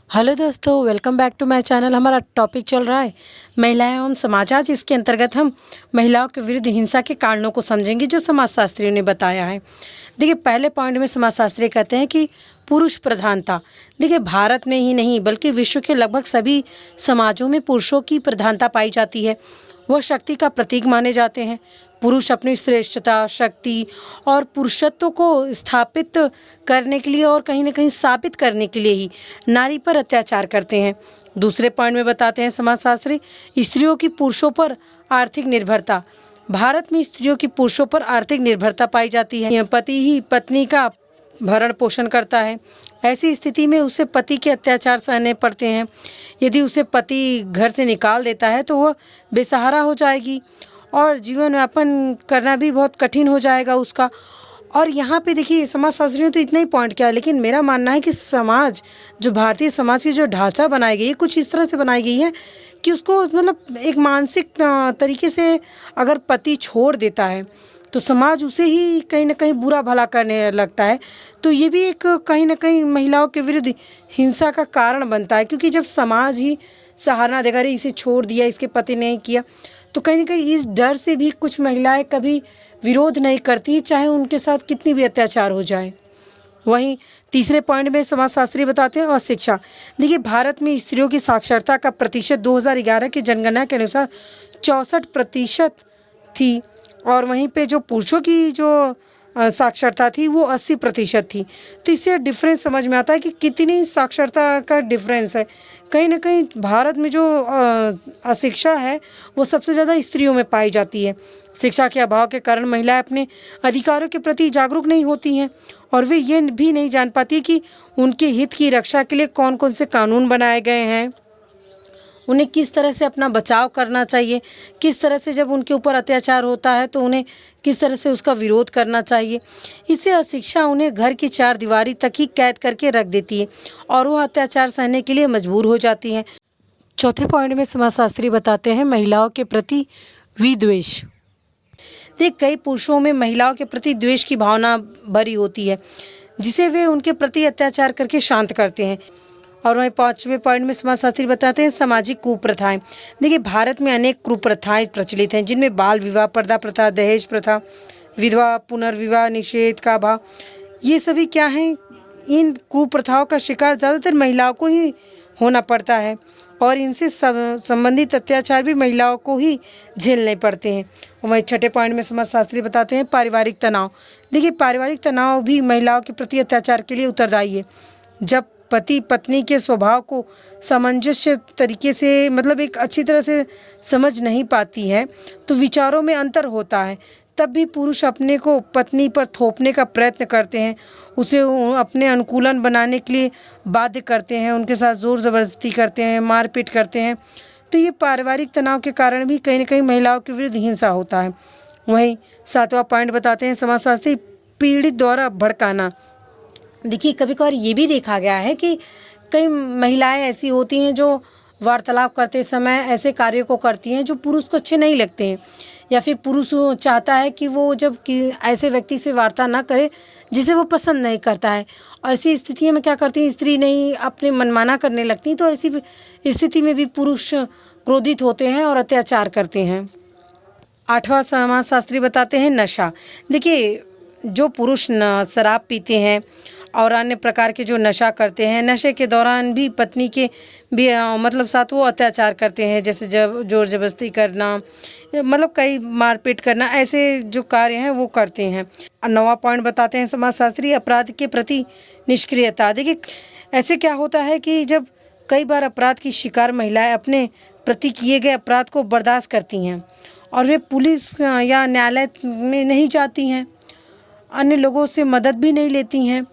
Hello दोस्तों, welcome back to my channel. हमारा topic चल रहा है महिलाएं एवं समाज। आज इसके अंतर्गत हम महिलाओं के विरुद्ध हिंसा के कारणों को समझेंगे जो समाजशास्त्रियों ने बताया है। देखिए, पहले पॉइंट में समाजशास्त्री कहते हैं कि पुरुष प्रधानता। देखिए, भारत में ही नहीं बल्कि विश्व के लगभग सभी समाजों में पुरुषों की प्रधानता पाई जाती है। वह शक्ति का प्रतीक माने जाते हैं। पुरुष अपनी श्रेष्ठता, शक्ति और पुरुषत्व को स्थापित करने के लिए और कहीं ना कहीं साबित करने के लिए ही नारी पर अत्याचार करते हैं। दूसरे पॉइंट में बताते हैं समाजशास्त्री, स्त्रियों की पुरुषों पर आर्थिक निर्भरता। भारत में स्त्रियों की पुरुषों पर आर्थिक निर्भरता पाई जाती है। पति ही पत्नी का भरण पोषण करता है। ऐसी स्थिति में उसे पति के अत्याचार सहने पड़ते हैं। यदि उसे पति घर से निकाल देता है तो वह बेसहारा हो जाएगी और जीवन यापन करना भी बहुत कठिन हो जाएगा उसका। और यहाँ पे देखिए, समाजशास्त्री ने तो इतना ही पॉइंट किया, लेकिन मेरा मानना है कि समाज, जो भारतीय समाज की जो ढांचा बनाई गई है, कुछ इस तरह से बनाई गई है कि उसको मतलब एक मानसिक तरीके से अगर पति छोड़ देता है तो समाज उसे ही कहीं ना कहीं बुरा भला करने लगता है। तो ये भी एक कहीं ना कहीं महिलाओं के विरुद्ध हिंसा का कारण बनता है, क्योंकि जब समाज ही सहारा देगा, अरे इसे छोड़ दिया, इसके पति ने किया, तो कहीं ना कहीं इस डर से भी कुछ महिलाएं कभी विरोध नहीं करती, चाहे उनके साथ कितनी भी अत्याचार हो जाए। वहीं तीसरे पॉइंट में समाजशास्त्री बताते हैं अशिक्षा। देखिए, भारत में स्त्रियों की साक्षरता का प्रतिशत 2011 की जनगणना के अनुसार 64% थी, और वहीं पे जो पुरुषों की जो साक्षरता थी वो 80% थी। तो इससे डिफरेंस समझ में आता है कि कितनी साक्षरता का डिफरेंस है। कहीं ना कहीं भारत में जो अशिक्षा है वो सबसे ज़्यादा स्त्रियों में पाई जाती है। शिक्षा के अभाव के कारण महिलाएं अपने अधिकारों के प्रति जागरूक नहीं होती हैं, और वे ये भी नहीं जान पाती कि उनके हित की रक्षा के लिए कौन कौन से कानून बनाए गए हैं, उन्हें किस तरह से अपना बचाव करना चाहिए, किस तरह से जब उनके ऊपर अत्याचार होता है तो उन्हें किस तरह से उसका विरोध करना चाहिए। इससे अशिक्षा उन्हें घर की चार दीवारी तक ही कैद करके रख देती है और वह अत्याचार सहने के लिए मजबूर हो जाती हैं। चौथे पॉइंट में समाजशास्त्री बताते हैं महिलाओं के प्रति विद्वेष। देख, कई पुरुषों में महिलाओं के प्रति द्वेष की भावना भरी होती है, जिसे वे उनके प्रति अत्याचार करके शांत करते हैं। और वहीं पाँचवें पॉइंट में समाजशास्त्री बताते हैं सामाजिक कुप्रथाएं। देखिए, भारत में अनेक कुप्रथाएं प्रचलित हैं, जिनमें बाल विवाह, पर्दा प्रथा, दहेज प्रथा, विधवा पुनर्विवाह निषेध का अभाव, ये सभी क्या हैं, इन कुप्रथाओं का शिकार ज़्यादातर महिलाओं को ही होना पड़ता है, और इनसे संबंधित अत्याचार भी महिलाओं को ही झेलने पड़ते हैं। वहीं छठे पॉइंट में समाजशास्त्री बताते हैं पारिवारिक तनाव। देखिए, पारिवारिक तनाव भी महिलाओं के प्रति अत्याचार के लिए उत्तरदायी है। जब पति पत्नी के स्वभाव को सामंजस्य तरीके से मतलब एक अच्छी तरह से समझ नहीं पाती है तो विचारों में अंतर होता है, तब भी पुरुष अपने को पत्नी पर थोपने का प्रयत्न करते हैं, उसे अपने अनुकूलन बनाने के लिए बाध्य करते हैं, उनके साथ ज़ोर ज़बरदस्ती करते हैं, मारपीट करते हैं। तो ये पारिवारिक तनाव के कारण भी कहीं ना कहीं महिलाओं के विरुद्ध हिंसा होता है। वहीं सातवां पॉइंट बताते हैं समाजशास्त्री पीड़ित द्वारा भड़काना। देखिए, कभी कभार ये भी देखा गया है कि कई महिलाएं ऐसी होती हैं जो वार्तालाप करते समय ऐसे कार्यों को करती हैं जो पुरुष को अच्छे नहीं लगते हैं, या फिर पुरुष चाहता है कि वो जब कि ऐसे व्यक्ति से वार्ता ना करे जिसे वो पसंद नहीं करता है। और ऐसी स्थिति में क्या करती हैं, स्त्री नहीं अपने मनमाना करने लगती, तो ऐसी स्थिति में भी पुरुष क्रोधित होते हैं और अत्याचार करते हैं। आठवां समाजशास्त्री बताते हैं नशा। देखिए, जो पुरुष शराब पीते हैं और अन्य प्रकार के जो नशा करते हैं, नशे के दौरान भी पत्नी के भी मतलब साथ वो अत्याचार करते हैं, जैसे जब जोर जबरदस्ती करना, मतलब कई मारपीट करना, ऐसे जो कार्य हैं वो करते हैं। नौवां पॉइंट बताते हैं समाजशास्त्री अपराध के प्रति निष्क्रियता। देखिए, ऐसे क्या होता है कि जब कई बार अपराध की शिकार महिलाएं अपने प्रति किए गए अपराध को बर्दाश्त करती हैं और वे पुलिस या न्यायालय में नहीं जाती हैं, अन्य लोगों से मदद भी नहीं लेती हैं।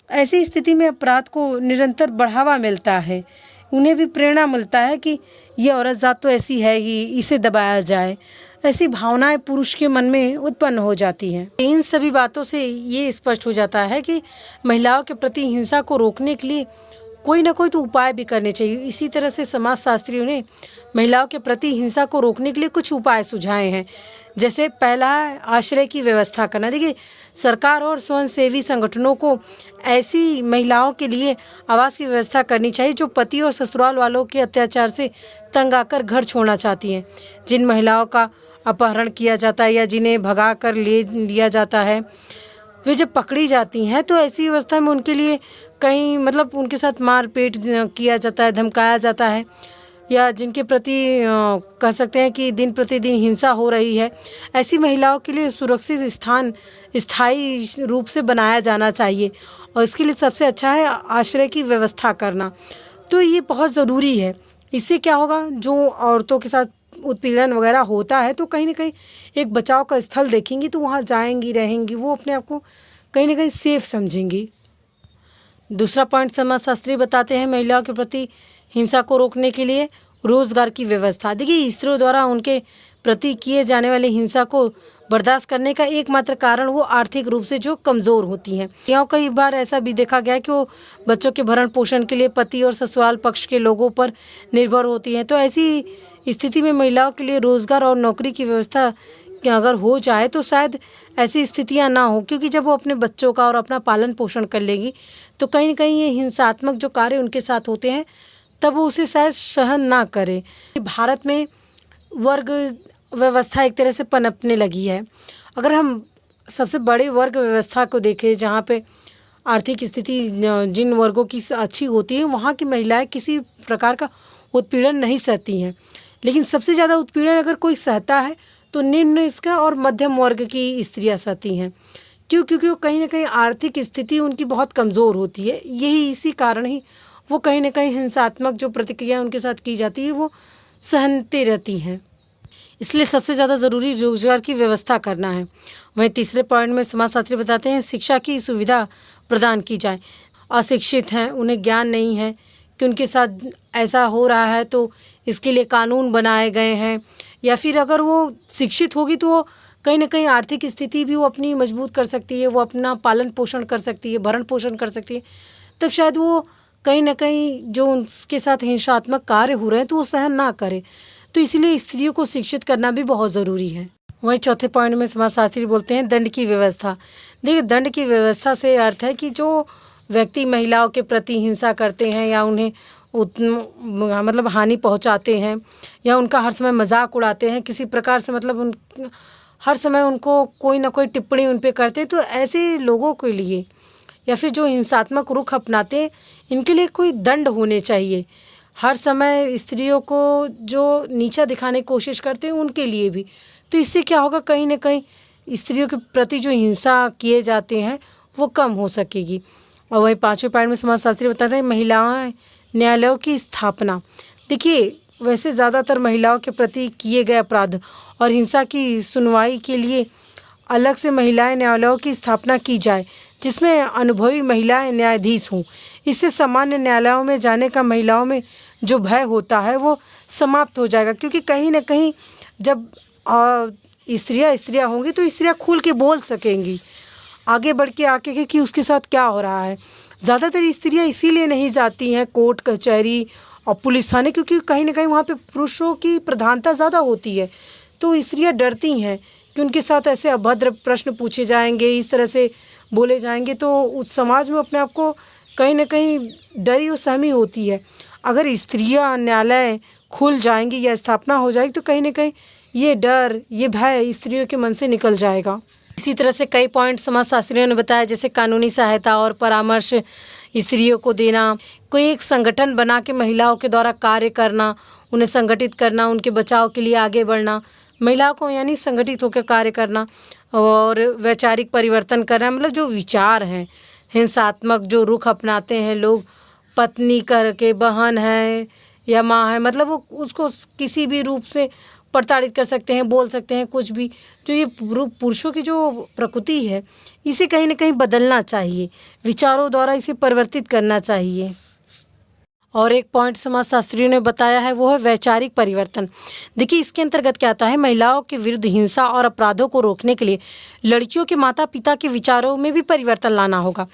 ऐसी स्थिति में अपराध को निरंतर बढ़ावा मिलता है, उन्हें भी प्रेरणा मिलता है कि ये औरत जात तो ऐसी है ही, इसे दबाया जाए। ऐसी भावनाएं पुरुष के मन में उत्पन्न हो जाती हैं। इन सभी बातों से ये स्पष्ट हो जाता है कि महिलाओं के प्रति हिंसा को रोकने के लिए कोई ना कोई तो उपाय भी करने चाहिए। इसी तरह से समाजशास्त्रियों ने महिलाओं के प्रति हिंसा को रोकने के लिए कुछ उपाय सुझाए हैं। जैसे पहला है आश्रय की व्यवस्था करना। देखिए, सरकार और स्वयंसेवी संगठनों को ऐसी महिलाओं के लिए आवास की व्यवस्था करनी चाहिए जो पति और ससुराल वालों के अत्याचार से तंग आकर घर छोड़ना चाहती हैं। जिन महिलाओं का अपहरण किया जाता है या जिन्हें भगा कर ले लिया जाता है, वे जब पकड़ी जाती हैं तो ऐसी व्यवस्था में उनके लिए कहीं मतलब उनके साथ मारपीट किया जाता है, धमकाया जाता है, या जिनके प्रति कह सकते हैं कि दिन प्रतिदिन हिंसा हो रही है, ऐसी महिलाओं के लिए सुरक्षित स्थान स्थायी रूप से बनाया जाना चाहिए। और इसके लिए सबसे अच्छा है आश्रय की व्यवस्था करना। तो ये बहुत ज़रूरी है। इससे क्या होगा, जो औरतों के साथ उत्पीड़न वगैरह होता है तो कहीं ना कहीं एक बचाव का स्थल देखेंगी तो वहाँ जाएंगी, रहेंगी, वो अपने आप को कहीं ना कहीं सेफ समझेंगी। दूसरा पॉइंट समाजशास्त्री बताते हैं महिलाओं के प्रति हिंसा को रोकने के लिए रोजगार की व्यवस्था। देखिए, स्त्रियों द्वारा उनके प्रति किए जाने वाली हिंसा को बर्दाश्त करने का एकमात्र कारण वो आर्थिक रूप से जो कमज़ोर होती हैं। यहाँ कई बार ऐसा भी देखा गया है कि वो बच्चों के भरण पोषण के लिए पति और ससुराल पक्ष के लोगों पर निर्भर होती हैं। तो ऐसी स्थिति में महिलाओं के लिए रोजगार और नौकरी की व्यवस्था कि अगर हो जाए तो शायद ऐसी स्थितियां ना हो, क्योंकि जब वो अपने बच्चों का और अपना पालन पोषण कर लेगी तो कहीं ना कहीं ये हिंसात्मक जो कार्य उनके साथ होते हैं तब वो उसे शायद सहन ना करे। भारत में वर्ग व्यवस्था एक तरह से पनपने लगी है। अगर हम सबसे बड़े वर्ग व्यवस्था को देखें, जहाँ पे आर्थिक स्थिति जिन वर्गों की अच्छी होती है वहाँ की महिलाएं किसी प्रकार का उत्पीड़न नहीं सहती हैं। लेकिन सबसे ज़्यादा उत्पीड़न अगर कोई सहता है तो निम्न इसका और मध्यम वर्ग की स्त्रियां सहती हैं। क्योंकि वो कहीं ना कहीं आर्थिक स्थिति उनकी बहुत कमज़ोर होती है। यही इसी कारण ही वो कहीं ना कहीं हिंसात्मक जो प्रतिक्रिया उनके साथ की जाती है वो सहनते रहती हैं। इसलिए सबसे ज़्यादा ज़रूरी रोजगार की व्यवस्था करना है। वहीं तीसरे पॉइंट में समाजशास्त्री बताते हैं शिक्षा की सुविधा प्रदान की जाए। अशिक्षित हैं, उन्हें ज्ञान नहीं है कि उनके साथ ऐसा हो रहा है तो इसके लिए कानून बनाए गए हैं, या फिर अगर वो शिक्षित होगी तो वो कहीं ना कहीं आर्थिक स्थिति भी वो अपनी मजबूत कर सकती है, वो अपना पालन पोषण कर सकती है, भरण पोषण कर सकती है। तब शायद वो कहीं ना कहीं जो उनके साथ हिंसात्मक कार्य हो रहे हैं तो वो सहन ना करे। तो इसलिए स्त्रियों को शिक्षित करना भी बहुत ज़रूरी है। वहीं चौथे पॉइंट में समाजशास्त्री बोलते हैं दंड की व्यवस्था। देखिए, दंड की व्यवस्था से अर्थ है कि जो व्यक्ति महिलाओं के प्रति हिंसा करते हैं या उन्हें मतलब हानि पहुंचाते हैं या उनका हर समय मजाक उड़ाते हैं किसी प्रकार से, मतलब उन हर समय उनको कोई ना कोई टिप्पणी उन पे करते हैं, तो ऐसे लोगों के लिए या फिर जो हिंसात्मक रुख अपनाते हैं इनके लिए कोई दंड होने चाहिए। हर समय स्त्रियों को जो नीचा दिखाने की कोशिश करते हैं उनके लिए भी। तो इससे क्या होगा, कहीं ना कहीं स्त्रियों के प्रति जो हिंसा किए जाते हैं वो कम हो सकेगी। और वहीं पाँचवें पॉइंट में समाजशास्त्री बताते हैं महिलाएं न्यायालयों की स्थापना। देखिए, वैसे ज़्यादातर महिलाओं के प्रति किए गए अपराध और हिंसा की सुनवाई के लिए अलग से महिलाएं न्यायालयों की स्थापना की जाए, जिसमें अनुभवी महिलाएं न्यायाधीश हों। इससे सामान्य न्यायालयों में जाने का महिलाओं में जो भय होता है वो समाप्त हो जाएगा, क्योंकि कहीं ना कहीं जब स्त्रियां होंगी तो स्त्रियां खुल के बोल सकेंगी, आगे बढ़ के आके कि उसके साथ क्या हो रहा है। ज़्यादातर स्त्रियां इसीलिए नहीं जाती हैं कोर्ट कचहरी और पुलिस थाने, क्योंकि कहीं ना कहीं वहाँ पे पुरुषों की प्रधानता ज़्यादा होती है। तो स्त्रियां डरती हैं कि उनके साथ ऐसे अभद्र प्रश्न पूछे जाएंगे, इस तरह से बोले जाएंगे, तो उस समाज में अपने आप को कहीं ना कहीं डरी और सहमी होती है। अगर स्त्रियां न्यायालय खुल जाएंगी या स्थापना हो जाएगी तो कहीं ना कहीं ये डर, ये भय स्त्रियों के मन से निकल जाएगा। इसी तरह से कई पॉइंट समाजशास्त्रियों ने बताया, जैसे कानूनी सहायता और परामर्श स्त्रियों को देना, कोई एक संगठन बना के महिलाओं के द्वारा कार्य करना, उन्हें संगठित करना, उनके बचाव के लिए आगे बढ़ना, महिलाओं को यानी संगठित होकर कार्य करना और वैचारिक परिवर्तन करना। मतलब जो विचार हैं हिंसात्मक जो रुख अपनाते हैं लोग, पत्नी करके बहन है या माँ है, मतलब वो उसको किसी भी रूप से प्रताड़ित कर सकते हैं, बोल सकते हैं कुछ भी। जो ये पुरुषों की जो प्रकृति है इसे कहीं ना कहीं बदलना चाहिए, विचारों द्वारा इसे परिवर्तित करना चाहिए। और एक पॉइंट समाजशास्त्रियों ने बताया है वो है वैचारिक परिवर्तन। देखिए इसके अंतर्गत क्या आता है, महिलाओं के विरुद्ध हिंसा और अपराधों को रोकने के लिए लड़कियों के माता पिता के विचारों में भी परिवर्तन लाना होगा।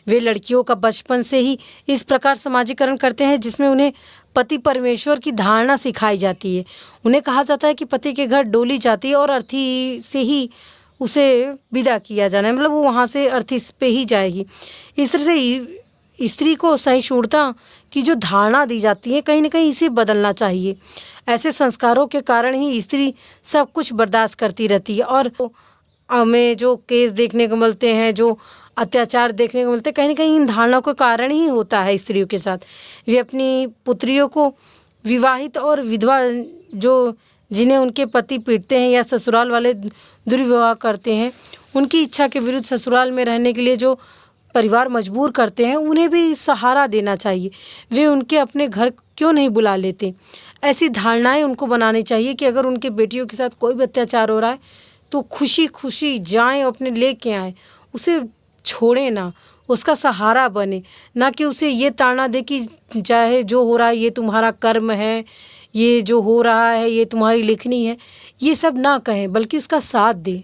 वे लड़कियों का बचपन से ही इस प्रकार समाजीकरण करते हैं जिसमें उन्हें पति परमेश्वर की धारणा सिखाई जाती है। उन्हें कहा जाता है कि पति के घर डोली जाती है और अर्थी से ही उसे विदा किया जाना है, मतलब वो वहाँ से अर्थी पे ही जाएगी। इस तरह से स्त्री को सहिष्णुता की जो धारणा दी जाती है कहीं ना कहीं इसे बदलना चाहिए। ऐसे संस्कारों के कारण ही स्त्री सब कुछ बर्दाश्त करती रहती है और हमें जो केस देखने को मिलते हैं, जो अत्याचार देखने को मिलते हैं, कहीं ना कहीं इन धारणाओं के कारण ही होता है स्त्रियों के साथ। वे अपनी पुत्रियों को विवाहित और विधवा जो जिन्हें उनके पति पीटते हैं या ससुराल वाले दुर्व्यवहार करते हैं, उनकी इच्छा के विरुद्ध ससुराल में रहने के लिए जो परिवार मजबूर करते हैं, उन्हें भी सहारा देना चाहिए। वे उनके अपने घर क्यों नहीं बुला लेते। ऐसी धारणाएं उनको बनानी चाहिए कि अगर उनके बेटियों के साथ कोई भी अत्याचार हो रहा है तो खुशी खुशी जाएं, अपने लेके आएँ, उसे छोड़ें ना, उसका सहारा बने, ना कि उसे ये ताड़ना दे कि चाहे जो हो रहा है ये तुम्हारा कर्म है, ये जो हो रहा है ये तुम्हारी लिखनी है, ये सब ना कहें बल्कि उसका साथ दें।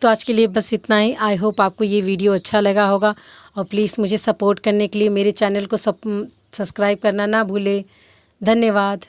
तो आज के लिए बस इतना ही। आई होप आपको ये वीडियो अच्छा लगा होगा और प्लीज़ मुझे सपोर्ट करने के लिए मेरे चैनल को सब्सक्राइब करना ना भूलें। धन्यवाद।